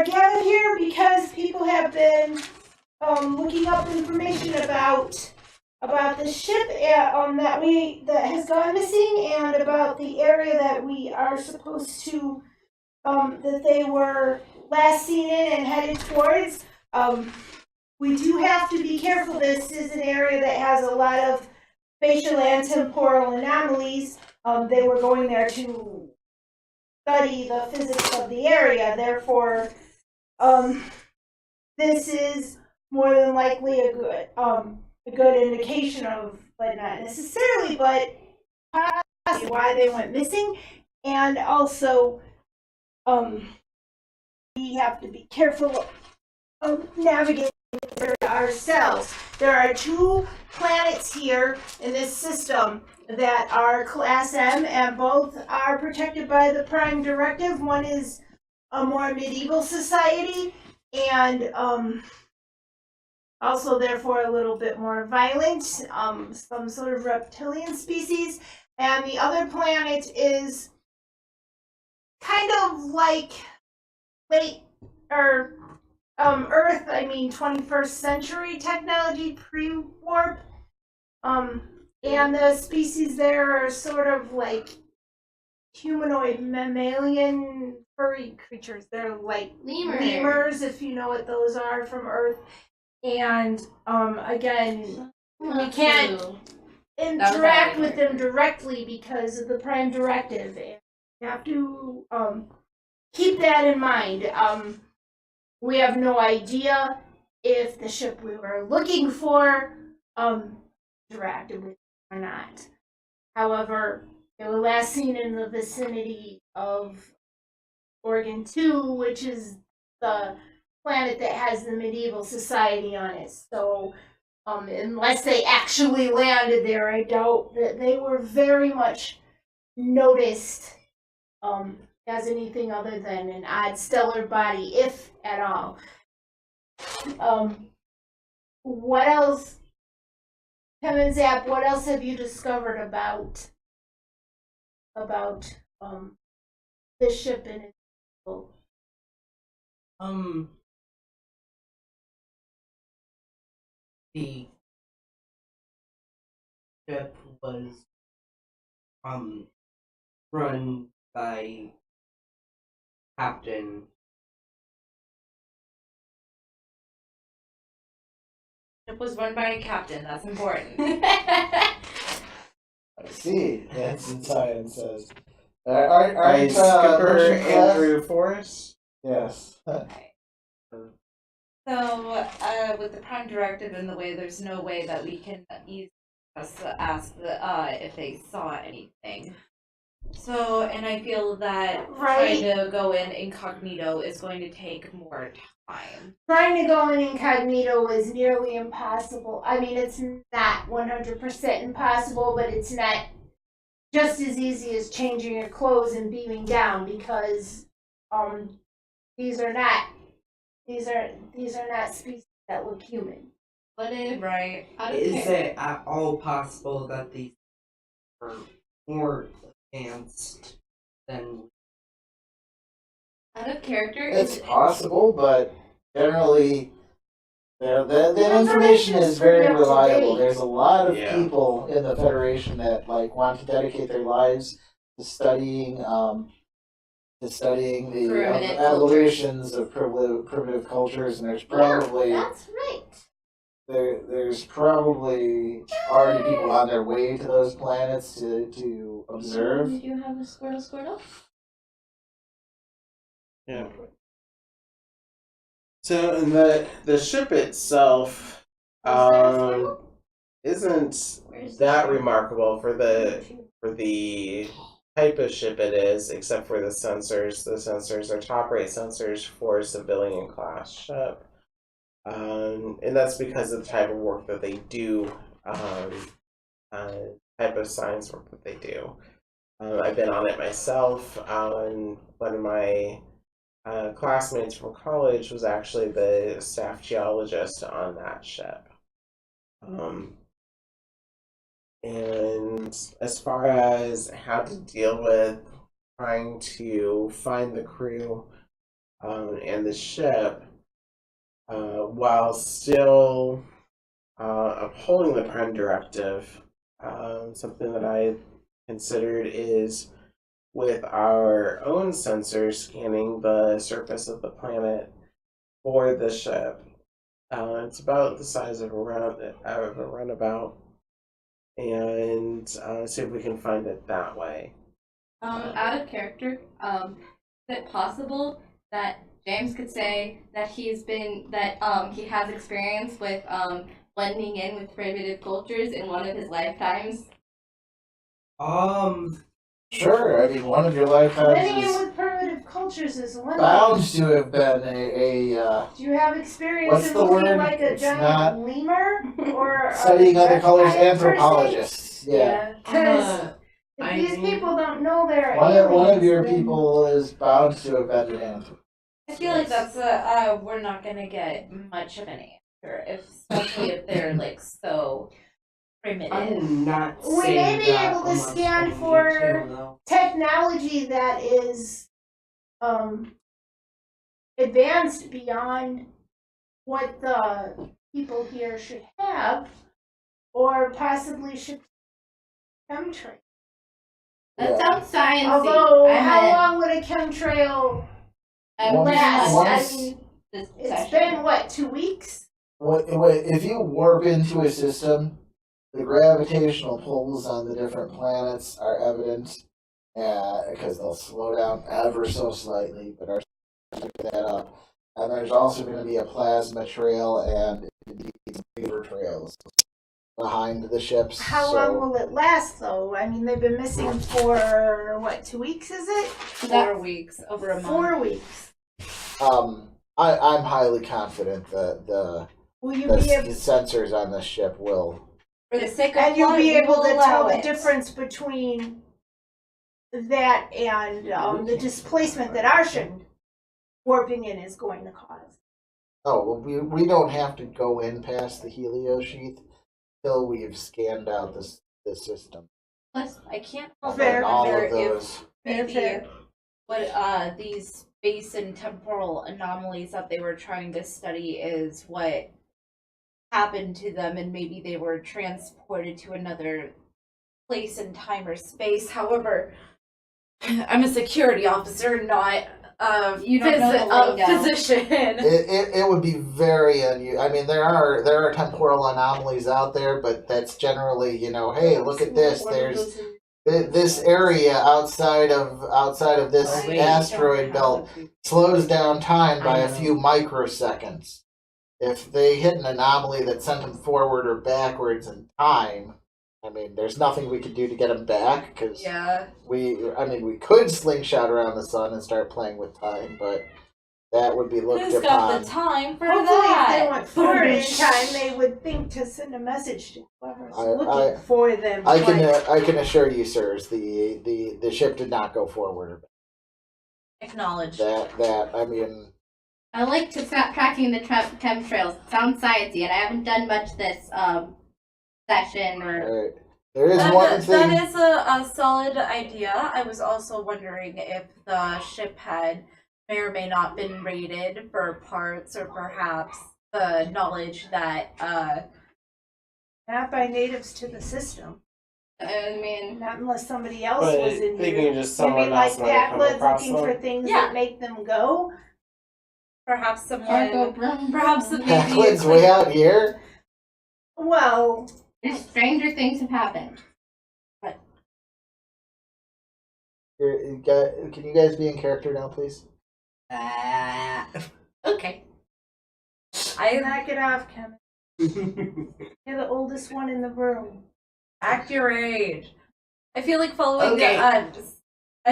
are gathered here because people have been looking up information about the ship that has gone missing, and about the area that we are supposed to that they were last seen in and headed towards. We do have to be careful. This is an area that has a lot of spatial and temporal anomalies. They were going there to study the physics of the area. Therefore, this is more than likely a good indication of, but not necessarily, but possibly why they went missing. And also, we have to be careful of navigating ourselves. There are 2 planets here in this system that are Class M, and both are protected by the Prime Directive. One is a more medieval society, and also therefore a little bit more violent, some sort of reptilian species. And the other planet is kind of like late or Earth, 21st century technology, pre-warp. And the species there are sort of like humanoid mammalian furry creatures. They're like lemurs, if you know what those are from Earth. And again, we can't interact with them directly because of the Prime Directive. And you have to keep that in mind. We have no idea if the ship we were looking for interacted with or not. However, they were last seen in the vicinity of Oregon 2, which is the planet that has the medieval society on it. So, unless they actually landed there, I doubt that they were very much noticed as anything other than an odd stellar body, if at all. What else, Tim and Zap, what else have you discovered about this ship and its people? The ship was run by Captain. It was run by a captain. That's important. I see. That's what science says. Aren't Skipper Andrew Forrest? Yes. Okay. So, with the Prime Directive in the way, there's no way that we can easily ask if they saw anything. So, and I feel that trying to go in incognito is going to take more time. Trying to go in incognito is nearly impossible. It's not 100% impossible, but it's not just as easy as changing your clothes and beaming down, because these are not species that look human. But is it at all possible that these are more advanced than out of character? It's possible, but generally, the information is very reliable. There's a lot of people in the Federation that want to dedicate their lives to studying the evolutions of primitive cultures, and there's probably that's right. There's probably already people on their way to those planets to observe. Do you have a Squirtle? Yeah. So the ship itself isn't that remarkable for the type of ship it is, except for the sensors. The sensors are top rate sensors for a civilian class ship. And that's because of the type of work that they do, type of science work that they do. I've been on it myself. One of my classmates from college was actually the staff geologist on that ship. And as far as how to deal with trying to find the crew, and the ship, while still upholding the Prime Directive. Something that I considered is with our own sensors scanning the surface of the planet for the ship. It's about the size of a runabout, and see if we can find it that way. Out of character, is it possible that James could say that he has experience with blending in with primitive cultures in one of his lifetimes? Sure, I mean, one of your lifetimes Blending in is with primitive cultures is one bound thing. to have been a Do you have experience What's in the looking word? like a It's giant lemur or studying a other colors reptile person? anthropologists. Yeah. Because I these think- people don't know they're One aliens, of your then- people is bound to have been an anthropologist. I feel like that's we're not gonna get much of an answer, especially if they're like so primitive. I'm not We saying may be that able to unless scan I need for- to, though. Technology that is advanced beyond what the people here should have, or possibly should chemtrail. That Yeah. sounds sciencey. Although, I'm how in. long would a chemtrail I'm last? once- I mean, this it's session. been what, 2 weeks? If you warp into a system, the gravitational pulls on the different planets are evident, because they'll slow down ever so slightly, but are picking that up. And there's also going to be a plasma trail and vapor trails behind the ships. How so, long will it last, though? I mean, they've been missing for what, 2 weeks? Is it 4 weeks, over a month. 4 weeks? I'm highly confident that the Will you be able? sensors on the ship will. For the sake of And you'll plot, be we able will to allow tell the it. difference between that and the displacement that our ship warping in is going to cause. Oh, well, we don't have to go in past the helio sheath till we've scanned out the system. Plus, I can't help Fair. but All wonder of if those. maybe Fair. what these space and temporal anomalies that they were trying to study is what happened to them, and maybe they were transported to another place in time or space. However, I'm a security officer, not You don't know the lingo. physician. It would be very unusual. I mean, there are temporal anomalies out there, but that's generally, hey, look at this. There's this area outside of this Oh, wait. asteroid belt slows down time by I a know. few microseconds. If they hit an anomaly that sent them forward or backwards in time, I mean, there's nothing we could do to get them back because Yeah. we could slingshot around the sun and start playing with time, but that would be looked Who's upon. got the time for Hopefully, that? if they went forward in time, they would think to send a message to whoever's I- looking for them. I like, can assure you, sirs, the ship did not go forward. Acknowledged. That I mean, I like to stop tracking the chemtrails. It sounds sciencey, and I haven't done much this session or. there is one That thing. is a solid idea. I was also wondering if the ship may or may not been raided for parts, or perhaps the knowledge that not by natives to the system. I mean, Not unless somebody else But was in thinking here. just You someone mean like else might have come Patlid across looking for them. things Yeah. that make them go? perhaps cargo someone, brum, perhaps brum. maybe Packlin's way out here. Well, Stranger things have happened. Can you guys be in character now, please? Okay. knock it off, Kevin. You're the oldest one in the room. act your age. I feel like following Okay. I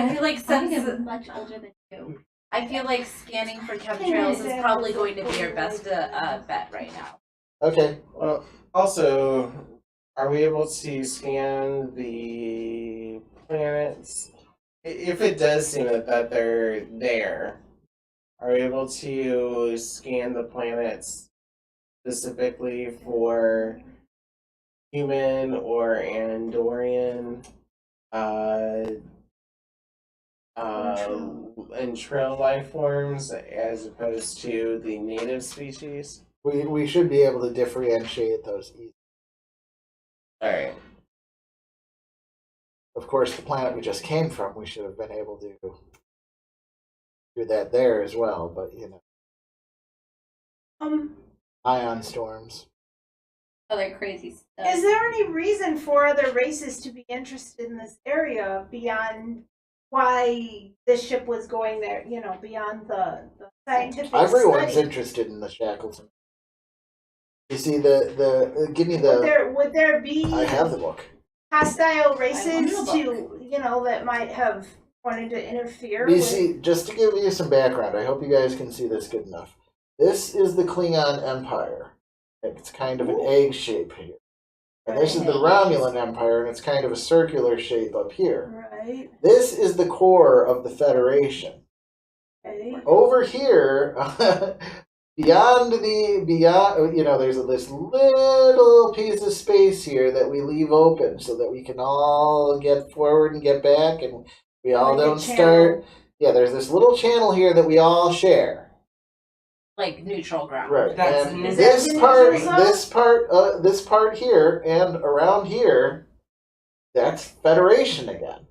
feel like I think since I'm much older than you. I feel like scanning for chemtrails is probably going to be our best bet right now. Okay. Well, also, are we able to scan the planets? If it does seem that they're there, are we able to scan the planets specifically for human or Andorian and trail life forms as opposed to the native species? We should be able to differentiate those easily. Alright. Of course, the planet we just came from, we should have been able to do that there as well, but you know, ion storms. Other crazy stuff. Is there any reason for other races to be interested in this area beyond why this ship was going there? You know, beyond the scientific Everyone's study? interested in the Shackleton. You see, give me Would there be I have the book. hostile I races want the to, you know, that might have wanted to interfere You with? see, just to give you some background, I hope you guys can see this good enough. This is the Klingon Empire. It's kind of an egg shape here. And this is the Romulan Empire, and it's kind of a circular shape up here. Right. This is the core of the Federation. Okay. Over here, beyond, you know, there's this little piece of space here that we leave open so that we can all get forward and get back, and we all Like a don't channel. start. Yeah, there's this little channel here that we all share. Like neutral ground. Right, That's and an this example. part, Is that this part here, and around here, that's Federation again.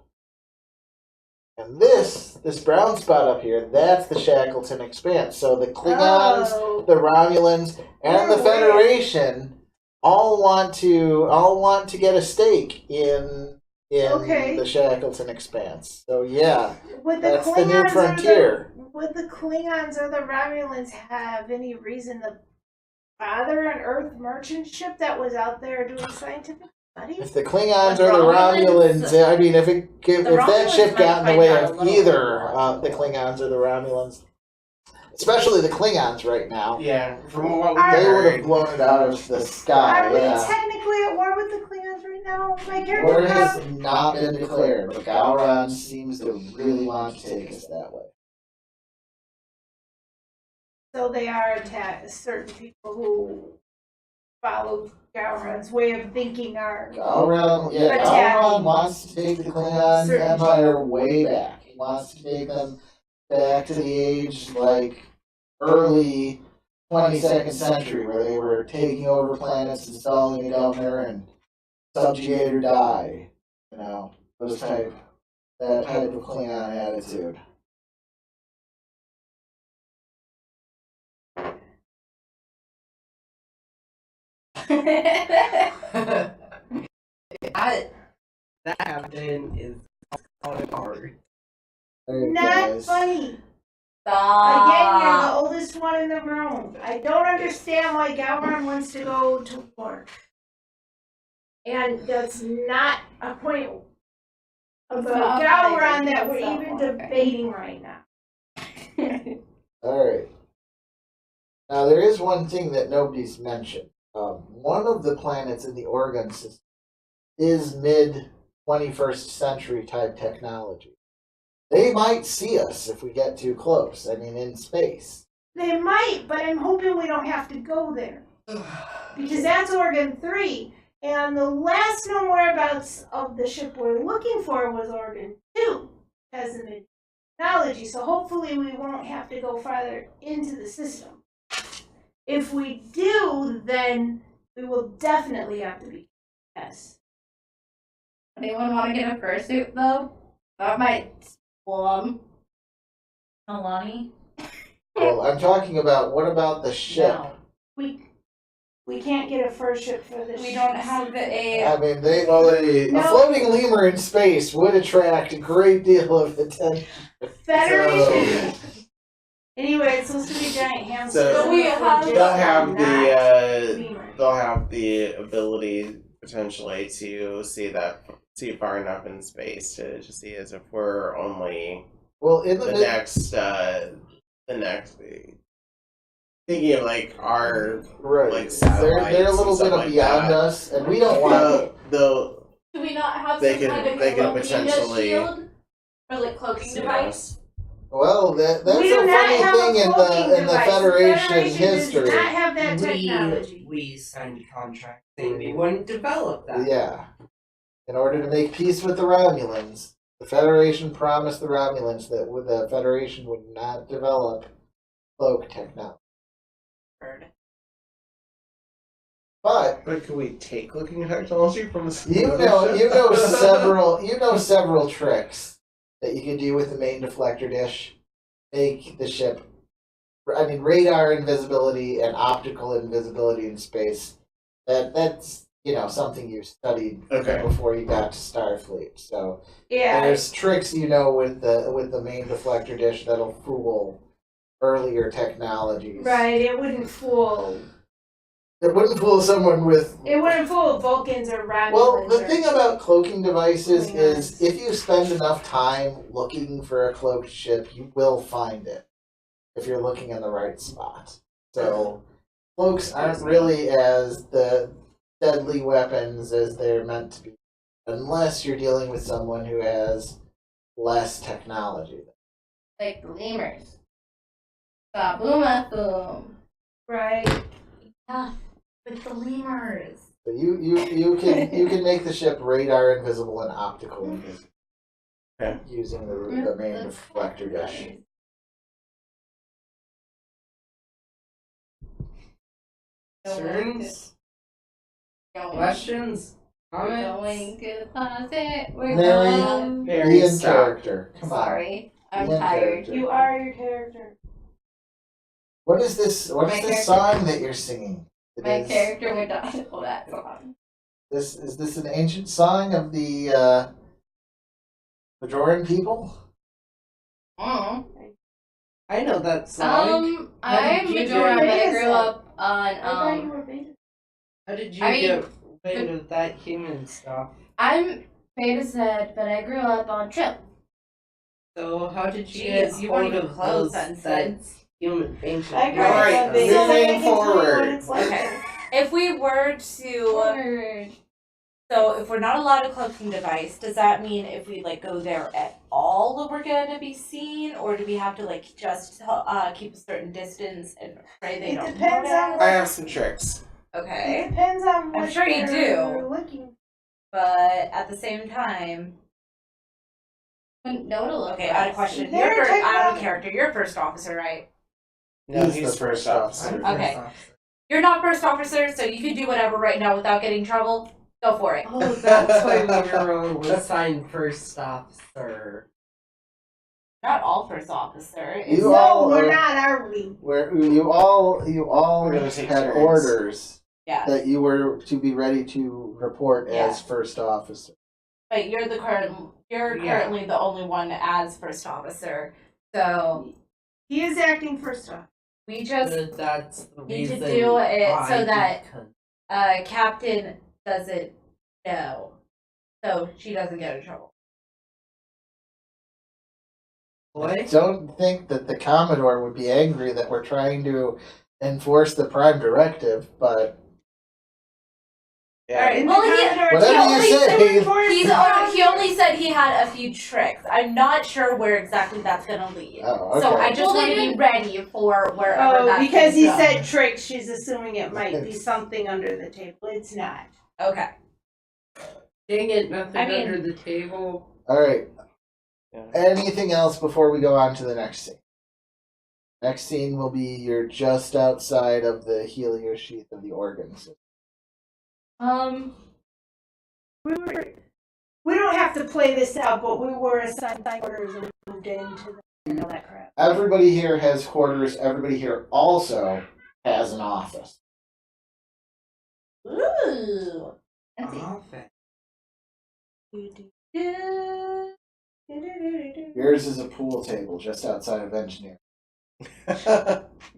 And this brown spot up here, that's the Shackleton Expanse. So the Klingons, Oh. the Romulans, and the They're Federation all want to get a stake in Okay. the Shackleton Expanse. So yeah, Would the that's the Klingons new or frontier. Would the Klingons or the Romulans have any reason to bother an Earth merchant ship that was out there doing scientific studies? If the Klingons The or the Romulans- Romulans, I mean, if that Romulans ship might got in the find way out a of little either more. the Klingons or the Romulans, especially the Klingons right now, Yeah, from what we Are- they would have heard. blown it out of the sky. Are we Yeah. technically at war with the Klingons right now? My War character has has not been declared, but Gowron seems to really want to take us that way. so they are attacked. Certain people who follow Gowron's way of thinking are. Attack. Gowron wants to take the Klingon Certain Empire way back. He wants to take them back to the age like early 22nd century, where they were taking over planets, installing a governor, and subjugate or die. You know, that type of Klingon attitude. That happened is hard. Alright, Not guys. funny. Stop. Again, you're the oldest one in the room. I don't understand why Gowron wants to go to war. And that's not a point about not Gowron funny. that we're It's not even funny. debating right now. Alright. Now, there is one thing that nobody's mentioned. One of the planets in the Oregon system is mid-21st century type technology. They might see us if we get too close. I mean, in space. They might, but I'm hoping we don't have to go there. Because that's Oregon 3. And the last known whereabouts of the ship we're looking for was Oregon 2. As in the technology. So hopefully we won't have to go farther into the system. If we do, then we will definitely have to be. Yes. Anyone want to get a fursuit though? That might spoil 'em. Alani? Well, I'm talking about, what about the ship? No. We can't get a fur ship for this. We ship. don't have a. I mean, a No. floating lemur in space would attract a great deal of attention. Federation. Anyway, it's supposed to be a giant hamster. So- But we have- They'll have the lemur. they'll have the ability potentially to see far enough in space to see as if we're only Well, in the next thinking of like our right, like they're a satellites little and stuff bit like beyond that. us, and we don't want. They'll Do we not have They some could- kind of they could cloaking potentially- shield? Or like cloaking device? Well, that's We do a not funny have a thing in cloaking the device. Federation Federation history. does not have that technology. We signed a contract saying we wouldn't develop that. Yeah. In order to make peace with the Romulans, The Federation promised the Romulans that the Federation would not develop cloak technology. Heard. But But could we take looking technology from the you know several tricks that you can do with the main deflector dish. Make the ship, radar invisibility and optical invisibility in space. That's something you studied Okay. before you got to Starfleet. So Yeah. there's tricks with the main deflector dish that'll fool earlier technologies. Right, it wouldn't fool. It wouldn't fool someone with. It wouldn't fool Vulcans or Romulans. Well, the or- thing about cloaking devices Cloaking is eyes. if you spend enough time looking for a cloaked ship, you will find it if you're looking in the right spot. So cloaks aren't really as the deadly weapons as they're meant to be, unless you're dealing with someone who has less technology. Like the lemurs. Ba-boom, boom. Right. Yeah, with the lemurs. So you can make the ship radar invisible and optical invisible Okay. using the main deflector dish. Concerns? Going Questions? We're Comments? going to the closet. We're Mary, going. Very Ian stop. character. Come on. Sorry, I'm Ian tired. character. You are your character. What is this? What My is this character- song that you're singing? It My is- character would not know that song. Is this an ancient song of the Bajoran people? Mm. I know that song. How did I'm you Bajoran, do but I it? grew up I thought you on were beta. How did you I mean, get rid of that human stuff? I'm Beta Zed, but I grew up on Trip. So how did you Jeez, get you weren't hold even of close, those that Ensign. human ancient? I grew All up right, on beta, so I moving can tell you what forward. it's like. Okay. If we were to, Word. so if we're not allowed a cloaking device, does that mean if we go there at all, that we're gonna be seen, or do we have to just keep a certain distance and pray they It don't depends on notice? I have some tricks. Okay, It depends on what sure you they're do. looking. but at the same time, Wouldn't know to look okay, for out of us. question. They're You're out of techno- character. You're first officer, right? No, He's he's the first first officer. I'm Okay. first officer. You're not first officer, so you can do whatever right now without getting in trouble. Go for it. Oh, that's why we were assigned first officer. Not all first officer. It's You No, all we're are- not, are we? Where you all We're gonna take had turns. orders yeah, that you were to be ready to report as first officer. but you're the current. You're Yeah. currently the only one as first officer. So He is acting first off. we just That's the need to reason do it I so that did captain doesn't know, so she doesn't get in trouble. I What? don't think that the Commodore would be angry that we're trying to enforce the Prime Directive, but Yeah. Alright, In well, the he- contract, Whatever he you only say. said enforce He the only said he had a few tricks. I'm not sure where exactly that's gonna lead. oh, So I okay. just Well, want they to be didn't- ready for wherever Oh, that because can he go. said tricks, she's assuming it might be something under the table. It's not. Okay. Dang it, nothing I mean- under the table. All right. Yeah. Anything else before we go on to the next scene? Next scene will be you're just outside of the helio sheath of the organ system. We don't have to play this out, but we were assigned quarters and moved into the and all that crap. Everybody here has quarters. Everybody here also has an office. Ooh. Office. Yours is a pool table just outside of engineering.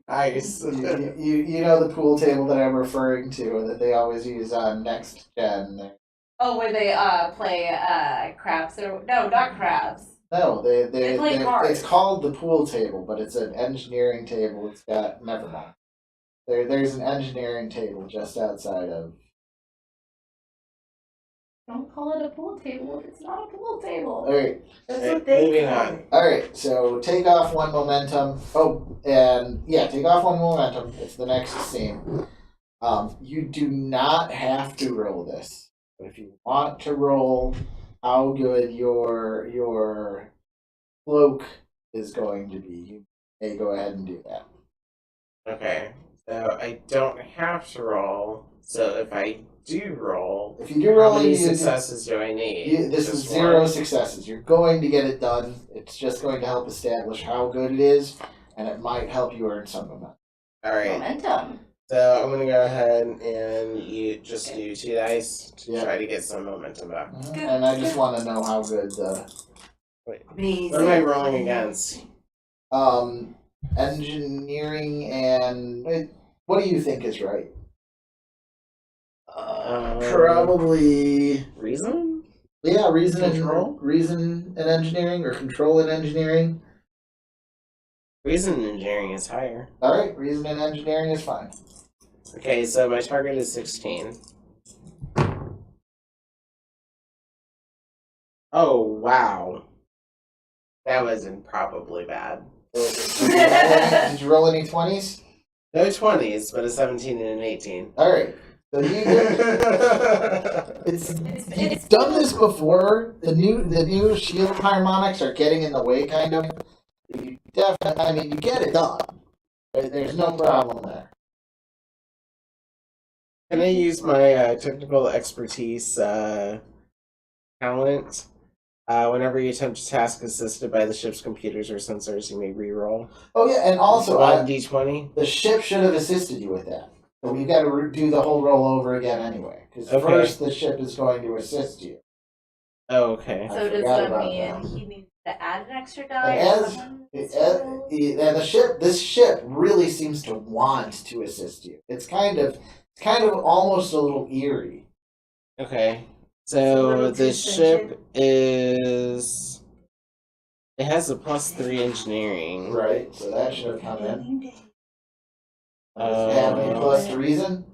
Nice. You know the pool table that I'm referring to that they always use on Next Gen. Oh, where they play crabs or no, not crabs. No, They play cards. it's called the pool table, but it's an engineering table. It's got never mind. There's an engineering table just outside of. Don't call it a pool table if it's not a pool table. All right, That's Okay, what they moving call on. it. all right. So take off one momentum. Oh, and yeah, take off one momentum. It's the next scene. You do not have to roll this, but if you want to roll how good your cloak is going to be, you may go ahead and do that. Okay. So I don't have to roll. So if I do roll, If you do how roll, many you, successes do I need? this is Just 0 one? successes. You're going to get it done. It's just going to help establish how good it is, and it might help you earn some momentum. All right. Momentum. So I'm gonna go ahead and you just do 2 dice to Yeah. try to get some momentum back. And I just want to know how good Amazing. What am I rolling against? engineering and what do you think is right? Probably Reason? reason Control? reason and engineering or control and engineering. Reason engineering is higher. All right, reason and engineering is fine. Okay, so my target is 16. Oh wow, that was improbably bad. Did you roll any 20s? No 20s, but a 17 and an 18. All right. So you've done this before. The new shield harmonics are getting in the way, kind of. You definitely, I mean, you get it done. There's no problem there. Can I use my technical expertise talent? Whenever you attempt a task assisted by the ship's computers or sensors, you may reroll. Oh yeah, and also 1d20. the ship should have assisted you with that. So we've got to do the whole roll over again anyway. Because Okay. first the ship is going to assist you. Oh, okay. I So does forgot that about mean that. he needs to add an extra die? And or as- someone It, needs to roll? and this ship really seems to want to assist you. It's kind of almost a little eerie. Okay. It's a So little the too ship is. It has a +3 engineering. Right, so that should have come in. Uh, Have any plus to reason?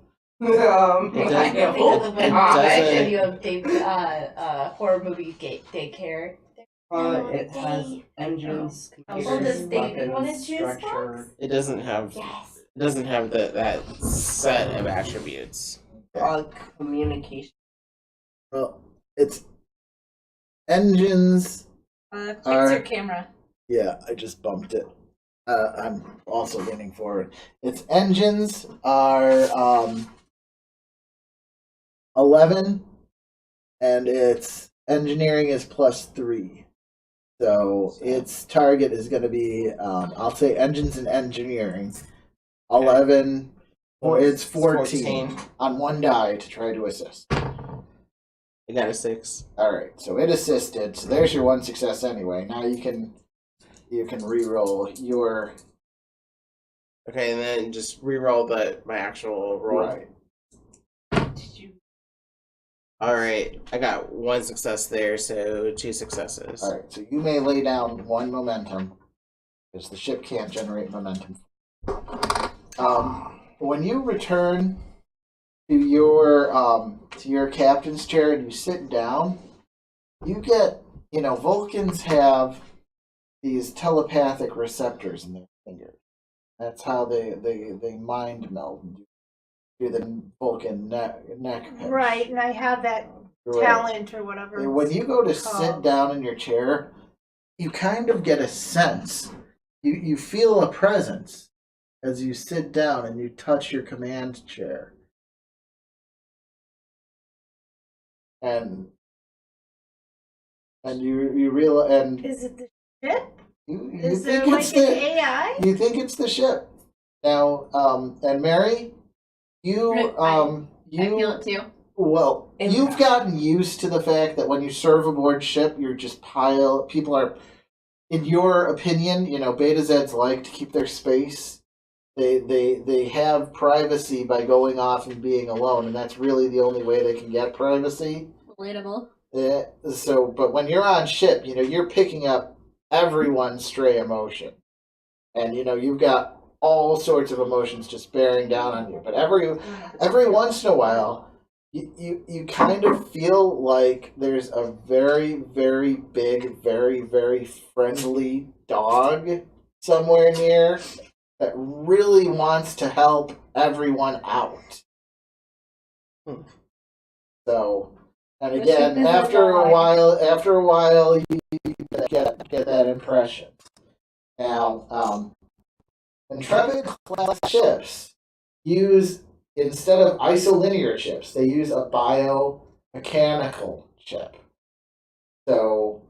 It does- I know because of when it I doesn't- showed you of Dave, horror movie daycare. It has engines, Oh, computers, does David want to weapons, choose structure. box? It doesn't have. Yes. It doesn't have that set of attributes. Communication. Well, it's engines. Fix Are- your camera. Yeah, I just bumped it. I'm also leaning forward. Its engines are 11, and its engineering is +3. So its target is going to be, I'll say engines and engineering, 11, or it's 14 on one die to try to assist. It got a 6. All right, so it assisted. So there's your one success anyway. Now you can re-roll your Okay, and then just re-roll my actual roll. right. Did you? All right, I got 1 success there, so 2 successes. All right, so you may lay down 1 momentum because the ship can't generate momentum. When you return to your captain's chair and you sit down, you get, Vulcans have these telepathic receptors in their fingers. That's how they mind meld through the Vulcan neck pinch. Right, and I have that Right. talent or whatever. And when you go to it's sit called. down in your chair, you kind of get a sense. You feel a presence as you sit down and you touch your command chair. And you realize, and Is it the ship? you Is think there like it's an the AI? you think it's the ship. Now, and Mary, you I feel it too. well, you've gotten used to the fact that when you serve aboard ship, you're just people are, in your opinion, Beta Zeds like to keep their space. They have privacy by going off and being alone, and that's really the only way they can get privacy. Relatable. So, but when you're on ship, you're picking up everyone's stray emotion. And, you've got all sorts of emotions just bearing down on you. But every once in a while, you kind of feel like there's a very, very big, very, very friendly dog somewhere near that really wants to help everyone out. So And The again, ship is after a alive. while, you get that impression. Now, Intrepid class ships use, instead of isolinear chips, they use a biomechanical chip. So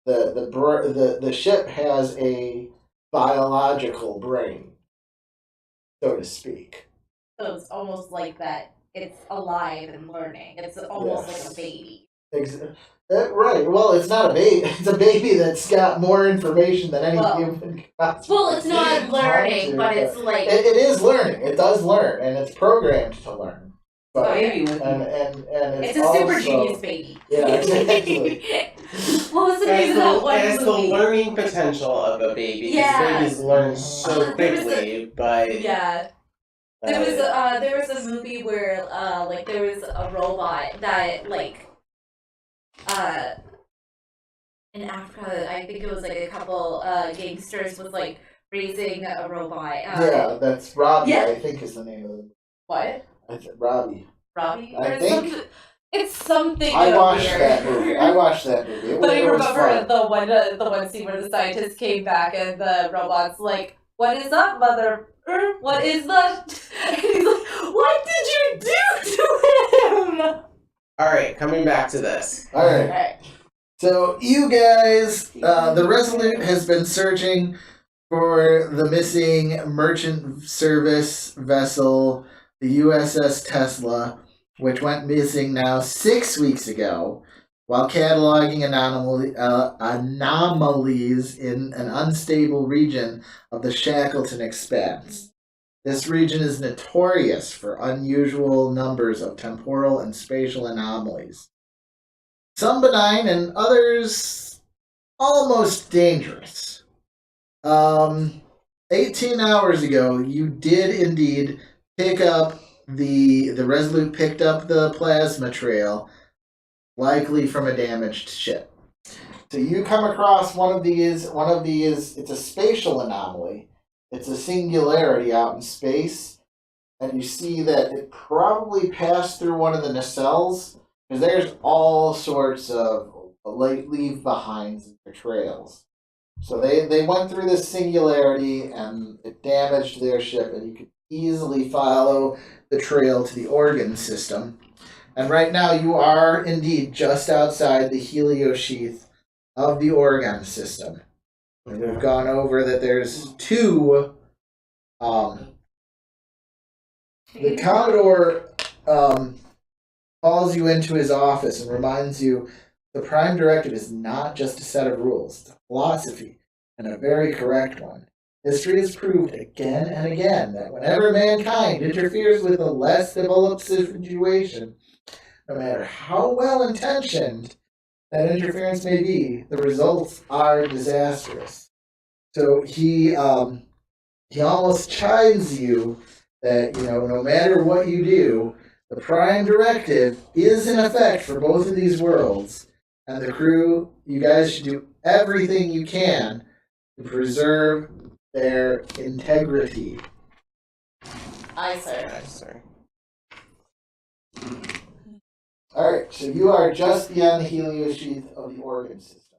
the ship has a biological brain, so to speak. So it's almost like that. It's alive and learning. It's almost Yes. like a baby. Right. Well, it's not a baby. It's a baby that's got more information than any Well- human could possibly. Well, it's not learning, but it's like It is learning. It does learn, and it's programmed to learn. But Baby with and it's it's a super also, genius baby. Yeah, exactly. What was the name of that one as the movie? learning potential of a baby. 'Cause Yeah. babies learn so There was a- quickly, but Yeah. There was a movie where like there was a robot that like in Africa, I think it was like a couple gangsters was like raising a robot. Yeah, that's Robbie. Yeah. I think is the name of the. What? I think Robbie. Robbie? I Or think- something. It's something. I watched weird. that movie. I watched that movie. It, But I it was remember fun. the one scene where the scientist came back and the robot's like, "What is up, mother? What is that?" And he's like, "What did you do to him?" alright, coming back to this. All right. Alright. So you guys, the Resolute has been searching for the missing merchant service vessel, the USS Tesla, which went missing now 6 weeks ago, while cataloging anomalies in an unstable region of the Shackleton Expanse. This region is notorious for unusual numbers of temporal and spatial anomalies. Some benign and others almost dangerous. 18 hours ago, you did indeed pick up the Resolute picked up the plasma trail, likely from a damaged ship. So you come across one of these, it's a spatial anomaly. It's a singularity out in space, and you see that it probably passed through one of the nacelles, because there's all sorts of leave behinds and trails. So they went through this singularity and it damaged their ship, and you could easily follow the trail to the organ system. And right now you are indeed just outside the heliosheath of the organ system. We've gone over that there's two. The Commodore calls you into his office and reminds you the Prime Directive is not just a set of rules, it's a philosophy, and a very correct one. History has proved again and again that whenever mankind interferes with a less developed situation, no matter how well intentioned that interference may be, the results are disastrous. So he almost chides you that, no matter what you do, the Prime Directive is in effect for both of these worlds, and the crew, you guys should do everything you can to preserve their integrity. Aye, sir. Alright, sorry. Alright, so you are just beyond the heliosheath of the organ system.